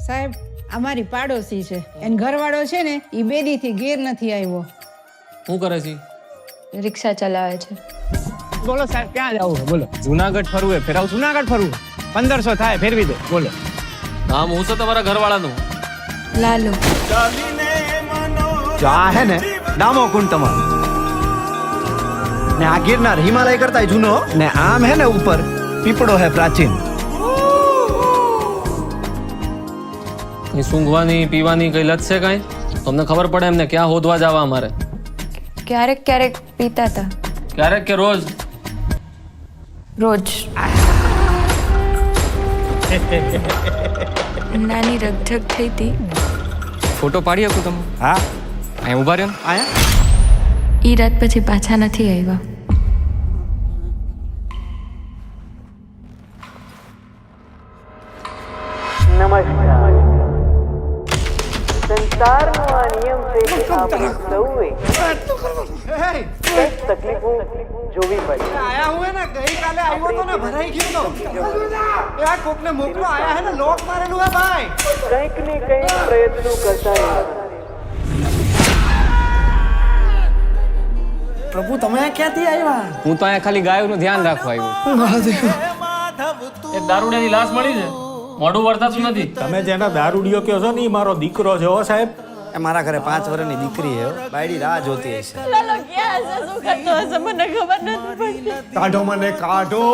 સાહેબ અમારી પાડોશી છે એન ઘરવાળો છે ને એ બેદીથી ઘેર નથી આવ્યો. શું કરે છે? રિક્ષા ચલાવે છે. બોલો સાહેબ ક્યાં જવું છે બોલો. જુનાગઢ ફરવું ફેરાવ છું. જુનાગઢ ફરવું 1500 થાય ફેરવી દો બોલો. નામ હું છે તમારા ઘરવાળાનું? લાલુ. જો આ હે ને ડામો કુંડ તમારો ને આ ગિરનાર હિમાલય કરતા જૂનો ને આમ હે ને ઉપર પીપળો હે પ્રાચીન. કઈ સૂંઘવાની પીવાની કઈ લત છે કઈ? તમને ખબર પડે એમને ક્યાં હોદવા જવા અમારે? ક્યારેક ક્યારેક પીતા હતા. ક્યારેક કે રોજ? રોજ. નાની રગઝગ થઈ હતી. ફોટો પાડી શકું તમે? હા અહીં ઉભા રહ્યો ને. આયા ઈ રાત પછી પાછા નથી આવ્યા. નમસ્કાર. સંસારનો આ નિયમ છે કે આપણે સૌએ કંઈક તકલીફો જોવી પડે. આયા હું હે ને ગઈકાલે આવ્યો તો ને ભરાઈ ગયો તો એ આ કોકને મોકલો આયા હે ને લોક મારેલું હે ભાઈ. કંઈક ને કંઈક પ્રયત્નો કરતા રહેવાના. પ્રભુ તમે ક્યાંથી આવ્યા? હું તો અહીંયા ખાલી ગાયોનું ધ્યાન રાખવા આવ્યો. એક દારૂડિયાની લાશ મળી છે. મોઢું વર્તાતું નથી. તમે જેના દારૂડિયો કહો છો ને ઈ મારો દીકરો છે હો સાહેબ. એ મારા ઘરે 5 વર્ષની દીકરી હે બાયડી રાહ જોતી હશે. કાઢો મને કાઢો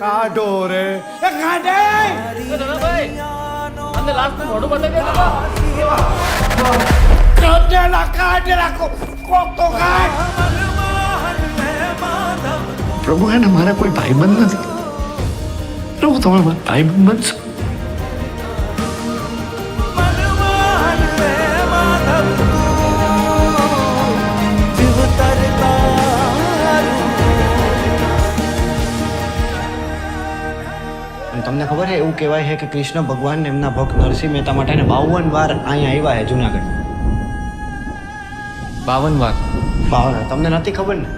કાઢો રે એ કાઢે. અંદર લાશનું મોઢું બતાવી દે. પ્રભુ એને મારા કોઈ ભાઈબંધ નથી. પ્રભુ તમે મારા ભાઈબંધ બનશો. તમને ખબર છે એવું કહેવાય છે કે કૃષ્ણ ભગવાન એમના ભક્ત નરસિંહ મહેતા માટે 52 વાર અહીંયા આવ્યા છે જુનાગઢ. 52 વાર? 52 તમને નથી ખબર ને?